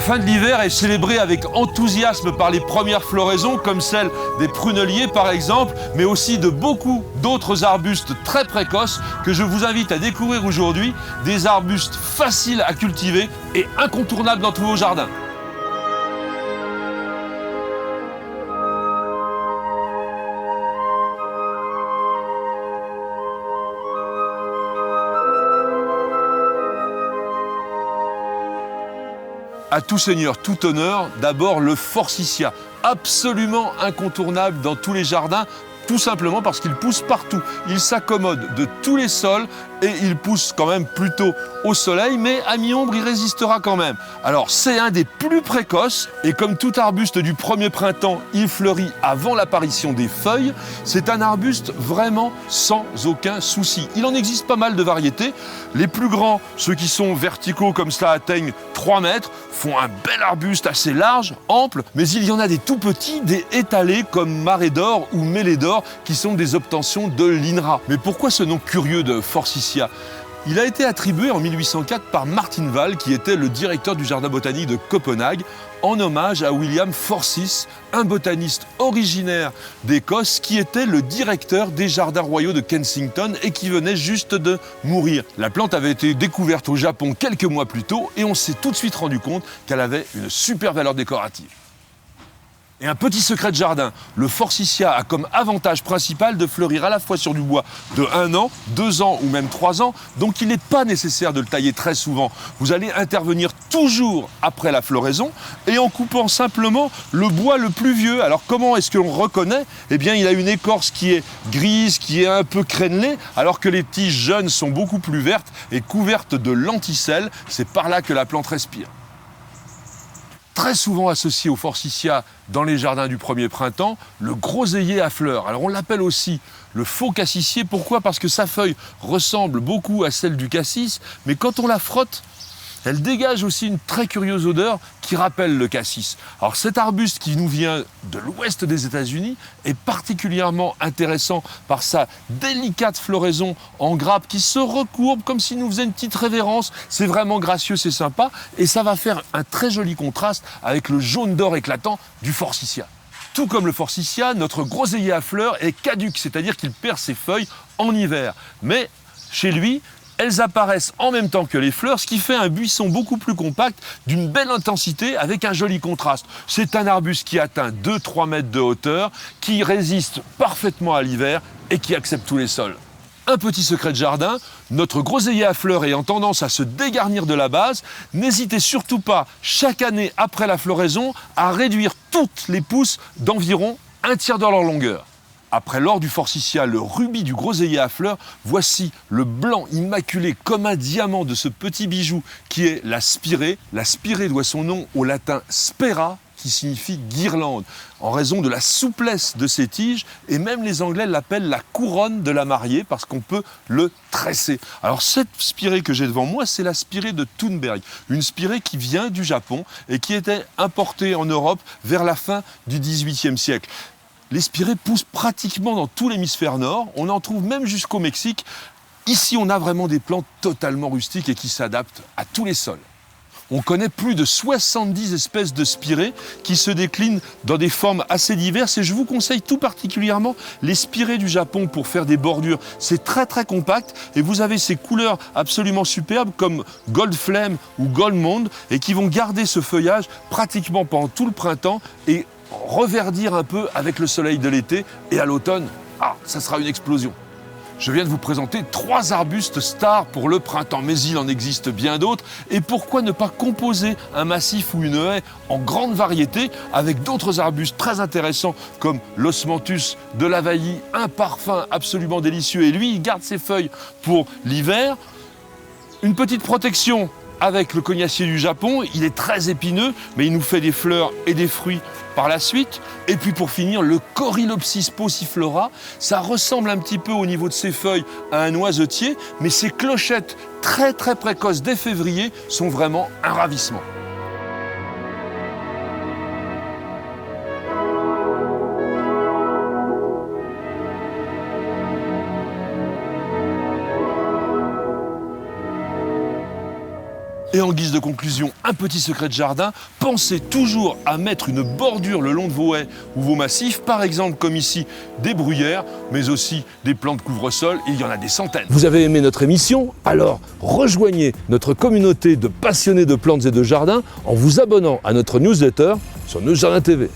fin de l'hiver est célébrée avec enthousiasme par les premières floraisons, comme celle des pruneliers par exemple, mais aussi de beaucoup d'autres arbustes très précoces que je vous invite à découvrir aujourd'hui, des arbustes faciles à cultiver et incontournables dans tous vos jardins. À tout seigneur, tout honneur, d'abord le forsythia, absolument incontournable dans tous les jardins, tout simplement parce qu'il pousse partout. Il s'accommode de tous les sols et il pousse quand même plutôt au soleil, mais à mi-ombre, il résistera quand même. Alors, c'est un des plus précoces et comme tout arbuste du premier printemps, il fleurit avant l'apparition des feuilles. C'est un arbuste vraiment sans aucun souci. Il en existe pas mal de variétés. Les plus grands, ceux qui sont verticaux comme cela, atteignent 3 mètres, font un bel arbuste assez large, ample, mais il y en a des tout petits, des étalés comme Marais d'Or ou Mêlée d'Or, qui sont des obtentions de l'INRA. Mais pourquoi ce nom curieux de forsythia ? Il a été attribué en 1804 par Martin Wall, qui était le directeur du jardin botanique de Copenhague, en hommage à William Forsyth, un botaniste originaire d'Écosse qui était le directeur des jardins royaux de Kensington et qui venait juste de mourir. La plante avait été découverte au Japon quelques mois plus tôt et on s'est tout de suite rendu compte qu'elle avait une super valeur décorative. Et un petit secret de jardin, le forsythia a comme avantage principal de fleurir à la fois sur du bois de 1 an, 2 ans ou même 3 ans, donc il n'est pas nécessaire de le tailler très souvent. Vous allez intervenir toujours après la floraison et en coupant simplement le bois le plus vieux. Alors comment est-ce que l'on reconnaît ? Eh bien, il a une écorce qui est grise, qui est un peu crénelée, alors que les tiges jeunes sont beaucoup plus vertes et couvertes de lenticelles. C'est par là que la plante respire. Très souvent associé au forsythia dans les jardins du premier printemps, le groseillier à fleurs. Alors on l'appelle aussi le faux cassissier. Pourquoi ? Parce que sa feuille ressemble beaucoup à celle du cassis, mais quand on la frotte, elle dégage aussi une très curieuse odeur qui rappelle le cassis. Alors cet arbuste qui nous vient de l'ouest des États-Unis est particulièrement intéressant par sa délicate floraison en grappe qui se recourbe comme s'il nous faisait une petite révérence. C'est vraiment gracieux, c'est sympa et ça va faire un très joli contraste avec le jaune d'or éclatant du forsythia. Tout comme le forsythia, notre groseillier à fleurs est caduc, c'est-à-dire qu'il perd ses feuilles en hiver. Mais chez lui, elles apparaissent en même temps que les fleurs, ce qui fait un buisson beaucoup plus compact, d'une belle intensité, avec un joli contraste. C'est un arbuste qui atteint 2-3 mètres de hauteur, qui résiste parfaitement à l'hiver et qui accepte tous les sols. Un petit secret de jardin, notre groseillier à fleurs ayant tendance à se dégarnir de la base, n'hésitez surtout pas, chaque année après la floraison, à réduire toutes les pousses d'environ 1/3 de leur longueur. Après l'or du forsythia, le rubis du groseillier à fleurs, voici le blanc immaculé comme un diamant de ce petit bijou qui est la spirée. La spirée doit son nom au latin spera, qui signifie guirlande, en raison de la souplesse de ses tiges, et même les Anglais l'appellent la couronne de la mariée parce qu'on peut le tresser. Alors cette spirée que j'ai devant moi, c'est la spirée de Thunberg, une spirée qui vient du Japon et qui était importée en Europe vers la fin du XVIIIe siècle. Les spirées poussent pratiquement dans tout l'hémisphère nord, on en trouve même jusqu'au Mexique. Ici, on a vraiment des plantes totalement rustiques et qui s'adaptent à tous les sols. On connaît plus de 70 espèces de spirées qui se déclinent dans des formes assez diverses et je vous conseille tout particulièrement les spirées du Japon pour faire des bordures. C'est très très compact et vous avez ces couleurs absolument superbes comme Gold Flame ou Gold Monde et qui vont garder ce feuillage pratiquement pendant tout le printemps et reverdir un peu avec le soleil de l'été et à l'automne, ça sera une explosion. Je viens de vous présenter 3 arbustes stars pour le printemps, mais il en existe bien d'autres. Et pourquoi ne pas composer un massif ou une haie en grande variété avec d'autres arbustes très intéressants comme l'osmanthus de l'Availlie, un parfum absolument délicieux. Et lui, il garde ses feuilles pour l'hiver. Une petite protection avec le cognacier du Japon, il est très épineux, mais il nous fait des fleurs et des fruits par la suite. Et puis pour finir, le Corylopsis pauciflora, ça ressemble un petit peu au niveau de ses feuilles à un noisetier, mais ses clochettes très très précoces dès février sont vraiment un ravissement. Et en guise de conclusion, un petit secret de jardin, pensez toujours à mettre une bordure le long de vos haies ou vos massifs, par exemple comme ici des bruyères, mais aussi des plantes couvre-sol, il y en a des centaines. Vous avez aimé notre émission? Alors rejoignez notre communauté de passionnés de plantes et de jardins en vous abonnant à notre newsletter sur News Jardin TV.